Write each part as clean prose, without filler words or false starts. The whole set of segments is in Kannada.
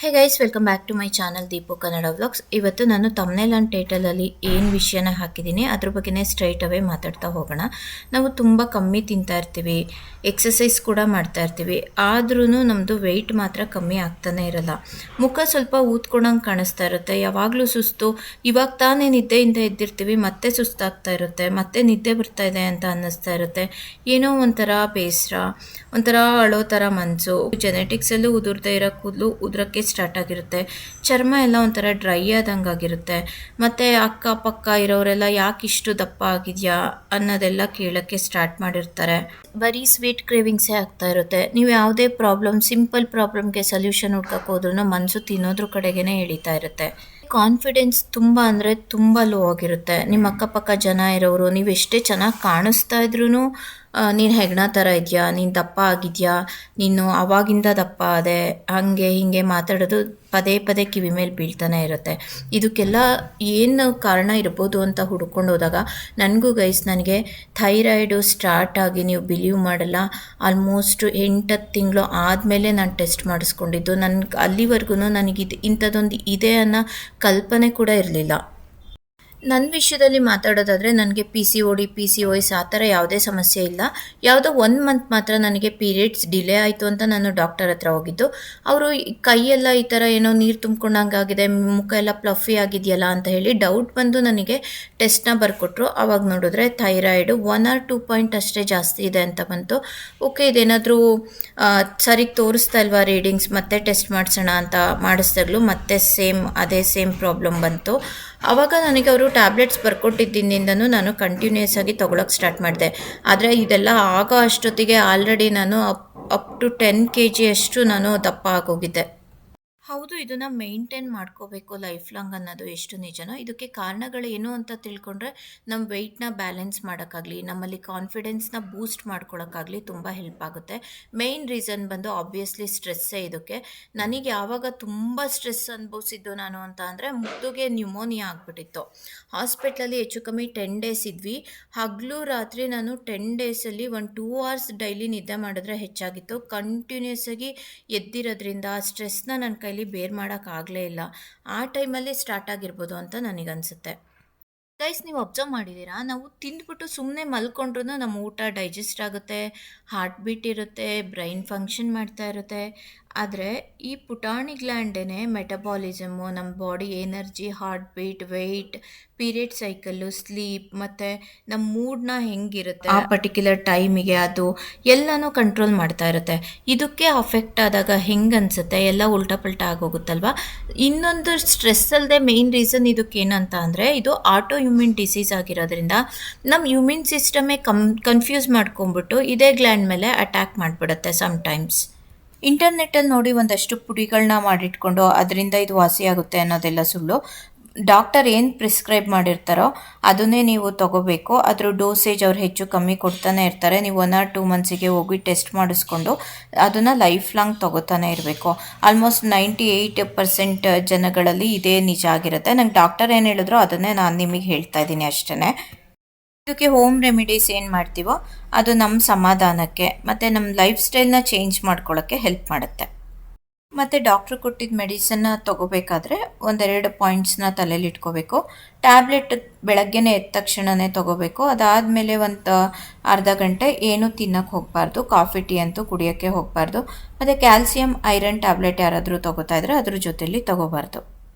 Hey guys, welcome back to my channel Deepu Kannada vlogs. ಇವತ್ತು ನಾನು ತಮ್ನೇಲ್ ಆ್ಯಂಡ್ ಟೈಟಲಲ್ಲಿ ಏನು ವಿಷಯನ ಹಾಕಿದ್ದೀನಿ ಅದ್ರ ಬಗ್ಗೆನೇ ಸ್ಟ್ರೈಟ್ ಅವೇ ಮಾತಾಡ್ತಾ ಹೋಗೋಣ. ನಾವು ತುಂಬ ಕಮ್ಮಿ ತಿಂತಾ ಇರ್ತೀವಿ, ಎಕ್ಸಸೈಸ್ ಕೂಡ ಮಾಡ್ತಾ ಇರ್ತೀವಿ, ಆದ್ರೂ ನಮ್ಮದು ವೆಯ್ಟ್ ಮಾತ್ರ ಕಮ್ಮಿ ಆಗ್ತಾನೆ ಇರಲ್ಲ. ಮುಖ ಸ್ವಲ್ಪ ಊದ್ಕೊಂಡಂಗೆ ಕಾಣಿಸ್ತಾ ಇರುತ್ತೆ, ಯಾವಾಗಲೂ ಸುಸ್ತು. ಇವಾಗ ತಾನೇ ನಿದ್ದೆಯಿಂದ ಎದ್ದಿರ್ತೀವಿ, ಮತ್ತೆ ಸುಸ್ತಾಗ್ತಾ ಇರುತ್ತೆ, ಮತ್ತೆ ನಿದ್ದೆ ಬರ್ತಾ ಇದೆ ಅಂತ ಅನ್ನಿಸ್ತಾ ಇರುತ್ತೆ. ಏನೋ ಒಂಥರ ಬೇಸರ, ಒಂಥರ ಅಳೋ ಥರ ಮನಸ್ಸು. ಜೆನೆಟಿಕ್ಸಲ್ಲೂ ಉದುರ್ದೇ ಇರೋ ಕೂದಲು ಉದುರಕ್ಕೆ ಸ್ಟಾರ್ಟ್ ಆಗಿರುತ್ತೆ. ಚರ್ಮ ಎಲ್ಲ ಒಂಥರ ಡ್ರೈ ಆದಂಗಾಗಿರುತ್ತೆ. ಮತ್ತು ಅಕ್ಕಪಕ್ಕ ಇರೋರೆಲ್ಲ ಯಾಕೆ ಇಷ್ಟು ದಪ್ಪ ಆಗಿದೆಯಾ ಅನ್ನೋದೆಲ್ಲ ಕೇಳೋಕ್ಕೆ ಸ್ಟಾರ್ಟ್ ಮಾಡಿರ್ತಾರೆ. ಬರೀ ಸ್ವೀಟ್ ಕ್ರೇವಿಂಗ್ಸೇ ಆಗ್ತಾ ಇರುತ್ತೆ. ನೀವು ಯಾವುದೇ ಸಿಂಪಲ್ ಪ್ರಾಬ್ಲಮ್ಗೆ ಸೊಲ್ಯೂಷನ್ ಹುಡ್ಕಕ್ಕೆ ಹೋದ್ರೂ ಮನಸ್ಸು ತಿನ್ನೋದ್ರ ಕಡೆಗೇ ಎಳಿತಾ ಇರುತ್ತೆ. ಕಾನ್ಫಿಡೆನ್ಸ್ ತುಂಬ ಅಂದರೆ ತುಂಬ ಲೋ ಆಗಿರುತ್ತೆ. ನಿಮ್ಮ ಅಕ್ಕಪಕ್ಕ ಜನ ಇರೋರು ನೀವು ಎಷ್ಟೇ ಚೆನ್ನಾಗಿ ಕಾಣಿಸ್ತಾ ಇದ್ರೂ ನೀನು ಹೆಗ್ಣ ಥರ ಇದೆಯಾ, ನೀನು ದಪ್ಪ ಆಗಿದೆಯಾ, ನೀನು ಆವಾಗಿಂದ ದಪ್ಪ ಅದೇ, ಹಾಗೆ ಹೀಗೆ ಮಾತಾಡೋದು ಪದೇ ಪದೇ ಕಿವಿ ಮೇಲೆ ಬೀಳ್ತಾನೆ ಇರುತ್ತೆ. ಇದಕ್ಕೆಲ್ಲ ಏನು ಕಾರಣ ಇರ್ಬೋದು ಅಂತ ಹುಡ್ಕೊಂಡು ಹೋದಾಗ ನನಗೆ ಥೈರಾಯ್ಡು ಸ್ಟಾರ್ಟ್ ಆಗಿ, ನೀವು ಬಿಲೀವ್ ಮಾಡಲ್ಲ, ಆಲ್ಮೋಸ್ಟ್ 8 ತಿಂಗಳು ಆದಮೇಲೆ ನಾನು ಟೆಸ್ಟ್ ಮಾಡಿಸ್ಕೊಂಡಿದ್ದು. ಅಲ್ಲಿವರೆಗೂ ನನಗೆ ಇಂಥದ್ದೊಂದು ಇದೆ ಅನ್ನೋ ಕಲ್ಪನೆ ಕೂಡ ಇರಲಿಲ್ಲ. ನನ್ನ ವಿಷಯದಲ್ಲಿ ಮಾತಾಡೋದಾದರೆ ನನಗೆ PCOS ಆ ಥರ ಯಾವುದೇ ಸಮಸ್ಯೆ ಇಲ್ಲ. ಯಾವುದೋ 1 ಮಂತ್ ಮಾತ್ರ ನನಗೆ ಪೀರಿಯಡ್ಸ್ ಡಿಲೇ ಆಯಿತು ಅಂತ ನಾನು ಡಾಕ್ಟರ್ ಹತ್ರ ಹೋಗಿದ್ದು. ಅವರು ಕೈಯೆಲ್ಲ ಈ ಥರ ಏನೋ ನೀರು ತುಂಬ್ಕೊಂಡಂಗಾಗಿದೆ, ಮುಖ ಎಲ್ಲ ಪ್ಲಫಿ ಆಗಿದೆಯಲ್ಲ ಅಂತ ಹೇಳಿ ಡೌಟ್ ಬಂದು ನನಗೆ ಟೆಸ್ಟ್ನ ಬರ್ಕೊಟ್ರು. ಆವಾಗ ನೋಡಿದ್ರೆ ಥೈರಾಯ್ಡು 1 or 2 ಪಾಯಿಂಟ್ ಅಷ್ಟೇ ಜಾಸ್ತಿ ಇದೆ ಅಂತ ಬಂತು. ಓಕೆ, ಇದೇನಾದರೂ ಸರಿಗೆ ತೋರಿಸ್ತಾ ಇಲ್ವಾ ರೀಡಿಂಗ್ಸ್, ಮತ್ತೆ ಟೆಸ್ಟ್ ಮಾಡಿಸೋಣ ಅಂತ ಮಾಡಿಸ್ದಾಗಲೂ ಮತ್ತೆ ಅದೇ ಸೇಮ್ ಪ್ರಾಬ್ಲಮ್ ಬಂತು. ಆವಾಗ ನನಗೆ ಅವರು ಟ್ಯಾಬ್ಲೆಟ್ಸ್ ಬರ್ಕೊಟ್ಟಿದ್ದರಿಂದನೂ ನಾನು ಕಂಟಿನ್ಯೂಸ್ ಆಗಿ ತೊಗೊಳಕ್ಕೆ ಸ್ಟಾರ್ಟ್ ಮಾಡಿದೆ. ಆದರೆ ಇದೆಲ್ಲ ಆಗೋ ಅಷ್ಟೊತ್ತಿಗೆ ಆಲ್ರೆಡಿ ನಾನು ಅಪ್ ಟು 10 kg ಅಷ್ಟು ನಾನು ದಪ್ಪ ಆಗೋಗಿದ್ದೆ. ಹೌದು, ಇದನ್ನು ಮೇಂಟೈನ್ ಮಾಡ್ಕೋಬೇಕು ಲೈಫ್ ಲಾಂಗ್ ಅನ್ನೋದು ಎಷ್ಟು ನಿಜನೋ. ಇದಕ್ಕೆ ಕಾರಣಗಳೇನು ಅಂತ ತಿಳ್ಕೊಂಡ್ರೆ ನಮ್ಮ ವೆಯ್ಟ್ನ ಬ್ಯಾಲೆನ್ಸ್ ಮಾಡೋಕ್ಕಾಗಲಿ, ನಮ್ಮಲ್ಲಿ ಕಾನ್ಫಿಡೆನ್ಸ್ನ ಬೂಸ್ಟ್ ಮಾಡ್ಕೊಳ್ಳೋಕ್ಕಾಗಲಿ ತುಂಬ ಹೆಲ್ಪ್ ಆಗುತ್ತೆ. ಮೇಯ್ನ್ ರೀಸನ್ ಬಂದು ಆಬ್ವಿಯಸ್ಲಿ ಸ್ಟ್ರೆಸ್ಸೇ ಇದಕ್ಕೆ. ನನಗೆ ಯಾವಾಗ ತುಂಬ ಸ್ಟ್ರೆಸ್ ಅನುಭವಿಸಿದ್ದು ನಾನು ಅಂತ ಅಂದರೆ ಮುದ್ದುಗೆ ನ್ಯೂಮೋನಿಯಾ ಆಗಿಬಿಟ್ಟಿತ್ತು. ಹಾಸ್ಪಿಟ್ಲಲ್ಲಿ ಹೆಚ್ಚು ಕಮ್ಮಿ 10 days ಇದ್ವಿ. ಹಗಲು ರಾತ್ರಿ ನಾನು 10 daysಲ್ಲಿ 2 hours ಡೈಲಿ ನಿದ್ದೆ ಮಾಡಿದ್ರೆ ಹೆಚ್ಚಾಗಿತ್ತು. ಕಂಟಿನ್ಯೂಸ್ ಆಗಿ ಎದ್ದಿರೋದ್ರಿಂದ ಆ ಸ್ಟ್ರೆಸ್ನ ನನ್ನ ಕೈಲಿ ಬೇರ್ ಮಾಡೋಕ್ಕಾಗಲೇ ಇಲ್ಲ. ಆ ಟೈಮಲ್ಲಿ ಸ್ಟಾರ್ಟ್ ಆಗಿರ್ಬೋದು ಅಂತ ನನಗನ್ಸುತ್ತೆ. ಗೈಸ್, ನೀವು ಅಬ್ಸರ್ವ್ ಮಾಡಿದ್ದೀರಾ, ನಾವು ತಿಂದ್ಬಿಟ್ಟು ಸುಮ್ಮನೆ ಮಲ್ಕೊಂಡ್ರೂ ನಮ್ಮ ಊಟ ಡೈಜೆಸ್ಟ್ ಆಗುತ್ತೆ, ಹಾರ್ಟ್ ಬೀಟ್ ಇರುತ್ತೆ, ಬ್ರೈನ್ ಫಂಕ್ಷನ್ ಮಾಡ್ತಾ ಇರುತ್ತೆ. ಆದರೆ ಈ ಪುಟಾಣಿ ಗ್ಲ್ಯಾಂಡೇ ಮೆಟಬಾಲಿಸಮು, ನಮ್ಮ body energy, heart beat, weight, period cycle, sleep ಮತ್ತು ನಮ್ಮ ಮೂಡ್ನ ಹೆಂಗಿರುತ್ತೆ ಆ ಪರ್ಟಿಕ್ಯುಲರ್ ಟೈಮಿಗೆ ಅದು ಎಲ್ಲನೂ ಕಂಟ್ರೋಲ್ ಮಾಡ್ತಾ ಇರುತ್ತೆ. ಇದಕ್ಕೆ ಅಫೆಕ್ಟ್ ಆದಾಗ ಹೆಂಗೆ ಅನಿಸುತ್ತೆ, ಎಲ್ಲ ಉಲ್ಟಾ ಪಲ್ಟಾ ಆಗೋಗುತ್ತಲ್ವ. ಇನ್ನೊಂದು ಸ್ಟ್ರೆಸ್ ಅಲ್ಲದೆ ಮೇಯ್ನ್ ರೀಸನ್ ಇದಕ್ಕೆ ಏನಂತ ಅಂದರೆ, ಇದು ಆಟೋ ಇಮ್ಯೂನ್ ಡಿಸೀಸ್ ಆಗಿರೋದ್ರಿಂದ ನಮ್ಮ ಇಮ್ಯೂನ್ ಸಿಸ್ಟಮೇ ಕನ್ಫ್ಯೂಸ್ ಮಾಡ್ಕೊಂಬಿಟ್ಟು ಇದೇ ಗ್ಲ್ಯಾಂಡ್ ಮೇಲೆ ಅಟ್ಯಾಕ್ ಮಾಡಿಬಿಡುತ್ತೆ ಸಮ್ಟೈಮ್ಸ್. ಇಂಟರ್ನೆಟ್ಟಲ್ಲಿ ನೋಡಿ ಒಂದಷ್ಟು ಪುಡಿಗಳನ್ನ ಮಾಡಿಟ್ಕೊಂಡು ಅದರಿಂದ ಇದು ವಾಸಿಯಾಗುತ್ತೆ ಅನ್ನೋದೆಲ್ಲ ಸುಳ್ಳು. ಡಾಕ್ಟರ್ ಏನು ಪ್ರಿಸ್ಕ್ರೈಬ್ ಮಾಡಿರ್ತಾರೋ ಅದನ್ನೇ ನೀವು ತೊಗೋಬೇಕು. ಅದ್ರ ಡೋಸೇಜ್ ಅವ್ರು ಹೆಚ್ಚು ಕಮ್ಮಿ ಕೊಡ್ತಾನೆ ಇರ್ತಾರೆ. ನೀವು 1 or 2 months ಹೋಗಿ ಟೆಸ್ಟ್ ಮಾಡಿಸ್ಕೊಂಡು ಅದನ್ನು ಲೈಫ್ ಲಾಂಗ್ ತೊಗೋತಾನೆ ಇರಬೇಕು. ಆಲ್ಮೋಸ್ಟ್ 98% ಜನಗಳಲ್ಲಿ ಇದೇ ನಿಜ ಆಗಿರುತ್ತೆ. ನಂಗೆ ಡಾಕ್ಟರ್ ಏನು ಹೇಳಿದ್ರು ಅದನ್ನೇ ನಾನು ನಿಮಗೆ ಹೇಳ್ತಾ ಇದ್ದೀನಿ ಅಷ್ಟೇ. ಇದಕ್ಕೆ ಹೋಮ್ ರೆಮಿಡೀಸ್ ಏನು ಮಾಡ್ತೀವೋ ಅದು ನಮ್ಮ ಸಮಾಧಾನಕ್ಕೆ ಮತ್ತು ನಮ್ಮ ಲೈಫ್ ಸ್ಟೈಲ್ನ ಚೇಂಜ್ ಮಾಡ್ಕೊಳ್ಳೋಕ್ಕೆ ಹೆಲ್ಪ್ ಮಾಡುತ್ತೆ. ಮತ್ತು ಡಾಕ್ಟ್ರು ಕೊಟ್ಟಿದ್ದ ಮೆಡಿಸನ್ನ ತೊಗೋಬೇಕಾದ್ರೆ 1-2 ಪಾಯಿಂಟ್ಸ್ನ ತಲೆಯಲ್ಲಿ ಇಟ್ಕೋಬೇಕು. ಟ್ಯಾಬ್ಲೆಟ್ ಬೆಳಗ್ಗೆನೇ ಎದ್ದ ತಕ್ಷಣವೇ ತೊಗೋಬೇಕು. ಅದಾದಮೇಲೆ ಒಂದು ಅರ್ಧ ಗಂಟೆ ಏನೂ ತಿನ್ನೋಕ್ಕೆ ಹೋಗಬಾರ್ದು. ಕಾಫಿ ಟೀ ಅಂತೂ ಕುಡಿಯೋಕ್ಕೆ ಹೋಗಬಾರ್ದು. ಮತ್ತು ಕ್ಯಾಲ್ಸಿಯಂ ಐರನ್ ಟ್ಯಾಬ್ಲೆಟ್ ಯಾರಾದರೂ ತೊಗೋತಾ ಇದ್ದರೆ ಅದ್ರ ಜೊತೆಲಿ ತೊಗೋಬಾರ್ದು.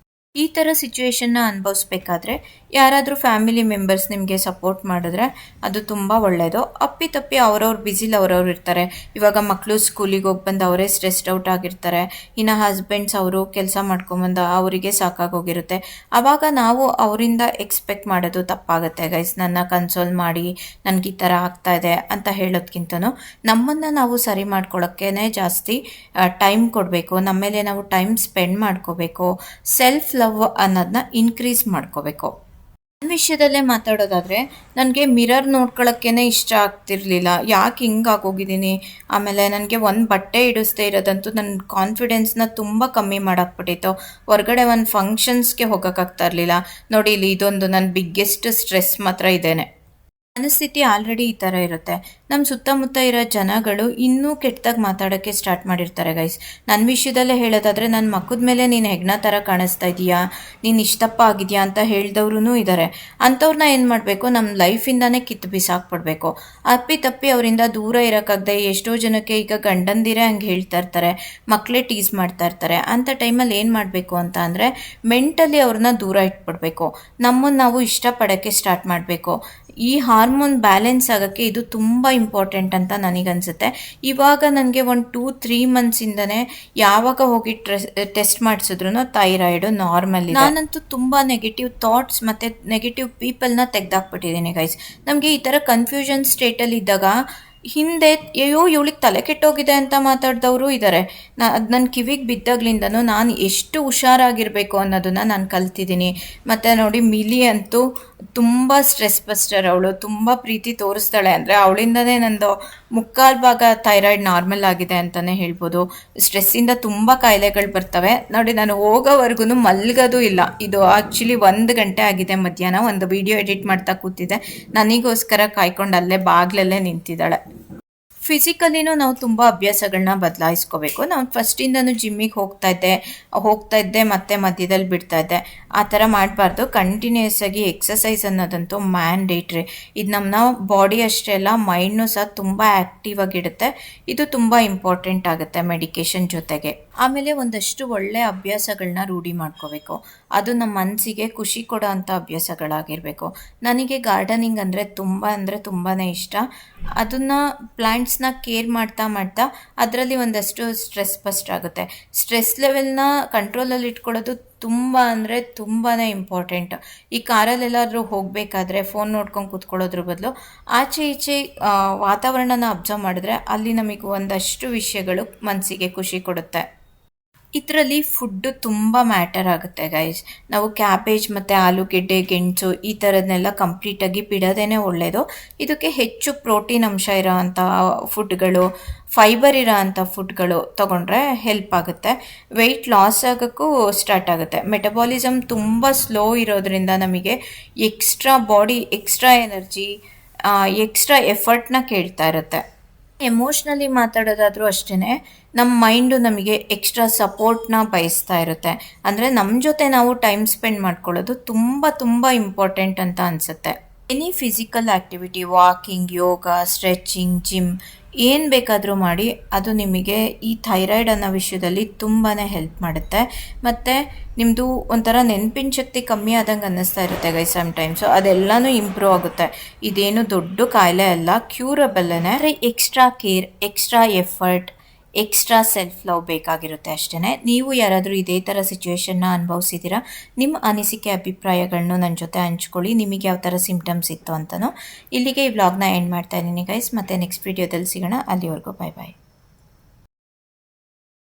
ಈ ಥರ ಸಿಚುವೇಶನ್ನ ಅನುಭವಿಸ್ಬೇಕಾದ್ರೆ ಯಾರಾದರೂ ಫ್ಯಾಮಿಲಿ ಮೆಂಬರ್ಸ್ ನಿಮಗೆ ಸಪೋರ್ಟ್ ಮಾಡಿದ್ರೆ ಅದು ತುಂಬ ಒಳ್ಳೆಯದು. ಅಪ್ಪಿತಪ್ಪಿ ಅವ್ರವ್ರು ಬ್ಯುಸಿಲಿ ಅವ್ರವ್ರು ಇರ್ತಾರೆ. ಇವಾಗ ಮಕ್ಕಳು ಸ್ಕೂಲಿಗೆ ಹೋಗಿ ಬಂದು ಅವರೇ ಸ್ಟ್ರೆಸ್ಡ್ ಔಟ್ ಆಗಿರ್ತಾರೆ. ಇನ್ನು ಹಸ್ಬೆಂಡ್ಸ್ ಅವರು ಕೆಲಸ ಮಾಡ್ಕೊಂಬಂದು ಅವರಿಗೆ ಸಾಕಾಗೋಗಿರುತ್ತೆ. ಆವಾಗ ನಾವು ಅವರಿಂದ ಎಕ್ಸ್ಪೆಕ್ಟ್ ಮಾಡೋದು ತಪ್ಪಾಗುತ್ತೆ ಗೈಸ್. ನನ್ನ ಕನ್ಸೋಲ್ ಮಾಡಿ ನನಗೆ ಈ ಥರ ಆಗ್ತಾಯಿದೆ ಅಂತ ಹೇಳೋದ್ಕಿಂತನೂ ನಮ್ಮನ್ನು ನಾವು ಸರಿ ಮಾಡ್ಕೊಳ್ಳೋಕ್ಕೇ ಜಾಸ್ತಿ ಟೈಮ್ ಕೊಡಬೇಕು. ನಮ್ಮ ಮೇಲೆ ನಾವು ಟೈಮ್ ಸ್ಪೆಂಡ್ ಮಾಡ್ಕೋಬೇಕು. ಸೆಲ್ಫ್ ಲವ್ ಅನ್ನೋದನ್ನ ಇನ್ಕ್ರೀಸ್ ಮಾಡ್ಕೋಬೇಕು. ನನ್ನ ವಿಷಯದಲ್ಲೇ ಮಾತಾಡೋದಾದರೆ ನನಗೆ ಮಿರರ್ ನೋಡ್ಕೊಳ್ಳೋಕ್ಕೇ ಇಷ್ಟ ಆಗ್ತಿರ್ಲಿಲ್ಲ. ಯಾಕೆ ಹಿಂಗಾಗೋಗಿದ್ದೀನಿ. ಆಮೇಲೆ ನನಗೆ ಒಂದು ಬಟ್ಟೆ ಇಡಿಸ್ದೇ ಇರೋದಂತೂ ನನ್ನ ಕಾನ್ಫಿಡೆನ್ಸ್ನ ತುಂಬ ಕಮ್ಮಿ ಮಾಡಾಕ್ಬಿಟ್ಟಿತ್ತು. ಹೊರಗಡೆ ಒಂದು ಫಂಕ್ಷನ್ಸ್ಗೆ ಹೋಗೋಕ್ಕಾಗ್ತಾ ಇರಲಿಲ್ಲ. ನೋಡಿ, ಇಲ್ಲಿ ಇದೊಂದು ನನ್ನ ಬಿಗ್ಗೆಸ್ಟ್ ಸ್ಟ್ರೆಸ್ ಮಾತ್ರ ಇದೇನೆ. ಮನಸ್ಥಿತಿ ಆಲ್ರೆಡಿ ಈ ಥರ ಇರುತ್ತೆ. ನಮ್ಮ ಸುತ್ತಮುತ್ತ ಇರೋ ಜನಗಳು ಇನ್ನೂ ಕೆಟ್ಟದಾಗಿ ಮಾತಾಡೋಕ್ಕೆ ಸ್ಟಾರ್ಟ್ ಮಾಡಿರ್ತಾರೆ ಗೈಸ್. ನನ್ನ ವಿಷಯದಲ್ಲೇ ಹೇಳೋದಾದರೆ, ನನ್ನ ಮಕ್ಕದ ಮೇಲೆ ನೀನು ಹೆಗ್ಣ ಥರ ಕಾಣಿಸ್ತಾ ಇದೆಯಾ, ನೀನು ಇಷ್ಟಪ್ಪ ಆಗಿದೆಯಾ ಅಂತ ಹೇಳಿದವ್ರೂ ಇದ್ದಾರೆ. ಅಂಥವ್ರನ್ನ ಏನು ಮಾಡಬೇಕು, ನಮ್ಮ ಲೈಫಿಂದಾನೇ ಕಿತ್ತು ಬಿಸಾಕ್ಬಿಡ್ಬೇಕು. ಅಪ್ಪಿ ಅವರಿಂದ ದೂರ ಇರೋಕ್ಕಾಗದೆ ಎಷ್ಟೋ ಜನಕ್ಕೆ ಈಗ ಗಂಡಂದಿರೇ ಹಂಗೆ ಹೇಳ್ತಾ ಇರ್ತಾರೆ, ಮಕ್ಕಳೇ ಟೀಸ್ ಮಾಡ್ತಾ ಇರ್ತಾರೆ. ಅಂಥ ಟೈಮಲ್ಲಿ ಏನು ಮಾಡಬೇಕು ಅಂತ ಅಂದರೆ, ಮೆಂಟಲಿ ಅವ್ರನ್ನ ದೂರ ಇಟ್ಬಿಡ್ಬೇಕು. ನಮ್ಮನ್ನು ನಾವು ಇಷ್ಟಪಡೋಕ್ಕೆ ಸ್ಟಾರ್ಟ್ ಮಾಡಬೇಕು. ಈ ಹಾರ್ಮೋನ್ ಬ್ಯಾಲೆನ್ಸ್ ಆಗೋಕ್ಕೆ ಇದು ತುಂಬ ಇಂಪಾರ್ಟೆಂಟ್ ಅಂತ ನನಗನ್ಸುತ್ತೆ. ಇವಾಗ ನನಗೆ ಒಂದು 2-3 ಮಂತ್ಸಿಂದನೇ ಯಾವಾಗ ಹೋಗಿ ಟೆಸ್ಟ್ ಮಾಡಿಸಿದ್ರು ಥೈರಾಯ್ಡು ನಾರ್ಮಲ್ ಇದೆ. ನಾನಂತೂ ತುಂಬ ನೆಗೆಟಿವ್ ಥಾಟ್ಸ್ ಮತ್ತು ನೆಗೆಟಿವ್ ಪೀಪಲ್ನ ತೆಗೆದಾಕ್ಬಿಟ್ಟಿದ್ದೀನಿ ಗೈಸ್. ನಮಗೆ ಈ ಥರ ಕನ್ಫ್ಯೂಷನ್ ಸ್ಟೇಟಲ್ಲಿ ಇದ್ದಾಗ ಹಿಂದೆ ಅಯ್ಯೋ ಇವಳಿಗೆ ತಲೆ ಕೆಟ್ಟೋಗಿದೆ ಅಂತ ಮಾತಾಡಿದವರು ಇದ್ದಾರೆ. ಅದು ನನ್ನ ಕಿವಿಗೆ ಬಿದ್ದಾಗ್ಲಿಂದನೂ ನಾನು ಎಷ್ಟು ಹುಷಾರಾಗಿರಬೇಕು ಅನ್ನೋದನ್ನು ನಾನು ಕಲ್ತಿದ್ದೀನಿ. ಮತ್ತು ನೋಡಿ, ಮಿಲಿ ಅಂತೂ ತುಂಬ ಸ್ಟ್ರೆಸ್ ಬಸ್ಟರ್. ಅವಳು ತುಂಬ ಪ್ರೀತಿ ತೋರಿಸ್ತಾಳೆ. ಅಂದರೆ ಅವಳಿಂದನೇ ನಂದು ಮುಕ್ಕಾಲು ಭಾಗ ಥೈರಾಯ್ಡ್ ನಾರ್ಮಲ್ ಆಗಿದೆ ಅಂತಲೇ ಹೇಳ್ಬೋದು. ಸ್ಟ್ರೆಸ್ಸಿಂದ ತುಂಬ ಕಾಯಿಲೆಗಳು ಬರ್ತವೆ. ನೋಡಿ, ನಾನು ಹೋಗೋವರೆಗೂ ಮಲ್ಗೋದು ಇಲ್ಲ. ಇದು ಆ್ಯಕ್ಚುಲಿ 1 ಗಂಟೆ ಆಗಿದೆ ಮಧ್ಯಾಹ್ನ. ಒಂದು ವಿಡಿಯೋ ಎಡಿಟ್ ಮಾಡ್ತಾ ಕೂತಿದ್ದೆ. ನನಗೋಸ್ಕರ ಕಾಯ್ಕೊಂಡು ಅಲ್ಲೇ ಬಾಗ್ಲಲ್ಲೇ ನಿಂತಿದ್ದಾಳೆ. ಫಿಸಿಕಲಿನೂ ನಾವು ತುಂಬ ಅಭ್ಯಾಸಗಳನ್ನ ಬದಲಾಯಿಸ್ಕೋಬೇಕು. ನಾವು ಫಸ್ಟಿಂದನೂ ಜಿಮ್ಮಿಗೆ ಹೋಗ್ತಾ ಇದ್ದೆ ಮತ್ತು ಮಧ್ಯದಲ್ಲಿ ಬಿಡ್ತಾ ಇದ್ದೆ. ಆ ಥರ ಮಾಡಬಾರ್ದು. ಕಂಟಿನ್ಯೂಸ್ ಆಗಿ ಎಕ್ಸಸೈಸ್ ಅನ್ನೋದಂತೂ ಮ್ಯಾಂಡೇಟ್ರಿ. ಇದು ನಮ್ಮ ಬಾಡಿ ಅಷ್ಟೇ ಅಲ್ಲ, ಮೈಂಡ್ನೂ ಸಹ ತುಂಬ ಆ್ಯಕ್ಟಿವ್ ಆಗಿಡುತ್ತೆ. ಇದು ತುಂಬ ಇಂಪಾರ್ಟೆಂಟ್ ಆಗುತ್ತೆ ಮೆಡಿಕೇಷನ್ ಜೊತೆಗೆ. ಆಮೇಲೆ ಒಂದಷ್ಟು ಒಳ್ಳೆಯ ಅಭ್ಯಾಸಗಳನ್ನ ರೂಢಿ ಮಾಡ್ಕೋಬೇಕು. ಅದು ನಮ್ಮ ಮನಸ್ಸಿಗೆ ಖುಷಿ ಕೊಡೋ ಅಂಥ ಅಭ್ಯಾಸಗಳಾಗಿರಬೇಕು. ನನಗೆ ಗಾರ್ಡನಿಂಗ್ ಅಂದರೆ ತುಂಬಾ ಇಷ್ಟ. ಅದನ್ನು ಪ್ಲ್ಯಾಂಟ್ಸ್ನ ಕೇರ್ ಮಾಡ್ತಾ ಅದರಲ್ಲಿ ಒಂದಷ್ಟು ಸ್ಟ್ರೆಸ್ ಬಸ್ಟ್ ಆಗುತ್ತೆ. ಸ್ಟ್ರೆಸ್ ಲೆವೆಲ್ನ ಕಂಟ್ರೋಲಲ್ಲಿ ಇಟ್ಕೊಳ್ಳೋದು ತುಂಬಾ ಇಂಪಾರ್ಟೆಂಟ್. ಈ ಕಾರಲ್ಲೆಲ್ಲಾದರೂ ಹೋಗಬೇಕಾದ್ರೆ ಫೋನ್ ನೋಡ್ಕೊಂಡು ಕೂತ್ಕೊಳ್ಳೋದ್ರ ಬದಲು ಆಚೆ ಈಚೆ ವಾತಾವರಣನ ಅಬ್ಸರ್ವ್ ಮಾಡಿದ್ರೆ ಅಲ್ಲಿ ನಮಗೆ ಒಂದಷ್ಟು ವಿಷಯಗಳು ಮನಸ್ಸಿಗೆ ಖುಷಿ ಕೊಡುತ್ತೆ. ಇದರಲ್ಲಿ ಫುಡ್ಡು ತುಂಬ ಮ್ಯಾಟರ್ ಆಗುತ್ತೆ ಗೈಸ್. ನಾವು ಕ್ಯಾಬೇಜ್ ಮತ್ತು ಆಲೂಗೆಡ್ಡೆ, ಗೆಣಸು ಈ ಥರದನ್ನೆಲ್ಲ ಕಂಪ್ಲೀಟಾಗಿ ಬಿಡೋದೇ ಒಳ್ಳೆಯದು. ಇದಕ್ಕೆ ಹೆಚ್ಚು ಪ್ರೋಟೀನ್ ಅಂಶ ಇರೋ ಅಂಥ ಫುಡ್ಗಳು, ಫೈಬರ್ ಇರೋ ಅಂಥ ಫುಡ್ಗಳು ತೊಗೊಂಡ್ರೆ ಹೆಲ್ಪ್ ಆಗುತ್ತೆ. ವೆಯ್ಟ್ ಲಾಸ್ ಆಗೋಕ್ಕೂ ಸ್ಟಾರ್ಟ್ ಆಗುತ್ತೆ. ಮೆಟಬಾಲಿಸಮ್ ತುಂಬ ಸ್ಲೋ ಇರೋದ್ರಿಂದ ನಮಗೆ ಎಕ್ಸ್ಟ್ರಾ ಎನರ್ಜಿ, ಎಕ್ಸ್ಟ್ರಾ ಎಫರ್ಟ್ನ ಕೇಳ್ತಾ ಇರುತ್ತೆ. ಎಮೋಷ್ನಲಿ ಮಾತಾಡೋದಾದರೂ ಅಷ್ಟೇ, ನಮ್ಮ ಮೈಂಡು ನಮಗೆ ಎಕ್ಸ್ಟ್ರಾ ಸಪೋರ್ಟ್ನ ಬಯಸ್ತಾ ಇರುತ್ತೆ. ಅಂದರೆ ನಮ್ಮ ಜೊತೆ ನಾವು ಟೈಮ್ ಸ್ಪೆಂಡ್ ಮಾಡ್ಕೊಳ್ಳೋದು ತುಂಬ ಇಂಪಾರ್ಟೆಂಟ್ ಅಂತ ಅನಿಸುತ್ತೆ. ಎನಿ ಫಿಸಿಕಲ್ ಆ್ಯಕ್ಟಿವಿಟಿ, ವಾಕಿಂಗ್, ಯೋಗ, ಸ್ಟ್ರೆಚಿಂಗ್, ಜಿಮ್ ಏನು ಬೇಕಾದರೂ ಮಾಡಿ, ಅದು ನಿಮಗೆ ಈ ಥೈರಾಯ್ಡ್ ಅನ್ನೋ ವಿಷಯದಲ್ಲಿ ತುಂಬಾ ಹೆಲ್ಪ್ ಮಾಡುತ್ತೆ. ಮತ್ತು ನಿಮ್ಮದು ಒಂಥರ ನೆನಪಿನ ಶಕ್ತಿ ಕಮ್ಮಿ ಆದಂಗೆ ಅನ್ನಿಸ್ತಾ ಇರುತ್ತೆ ಗೈಸ್ ಸಮ್ಟೈಮ್ಸು. ಅದೆಲ್ಲನೂ ಇಂಪ್ರೂವ್ ಆಗುತ್ತೆ. ಇದೇನು ದೊಡ್ಡ ಕಾಯಿಲೆ ಅಲ್ಲ, ಕ್ಯೂರಬಲ್ಲೇ. Extra care, extra effort, extra self love ಬೇಕಾಗಿರುತ್ತೆ ಅಷ್ಟೇ. ನೀವು ಯಾರಾದರೂ ಇದೇ ಥರ ಸಿಚುವೇಶನ್ನ ಅನುಭವಿಸಿದ್ದೀರಾ? ನಿಮ್ಮ ಅನಿಸಿಕೆ, ಅಭಿಪ್ರಾಯಗಳನ್ನು ನನ್ನ ಜೊತೆ ಹಂಚ್ಕೊಳ್ಳಿ. ನಿಮಗೆ ಯಾವ ಥರ ಸಿಂಪ್ಟಮ್ಸ್ ಇತ್ತು ಅಂತನೋ. ಇಲ್ಲಿಗೆ ಈ ವ್ಲಾಗ್ನ ಎಂಡ್ ಮಾಡ್ತಾ ಇದ್ದೀನಿ ಗೈಸ್. ಮತ್ತೆ ನೆಕ್ಸ್ಟ್ ವೀಡಿಯೋದಲ್ಲಿ ಸಿಗೋಣ. ಅಲ್ಲಿವರೆಗೂ ಬಾಯ್.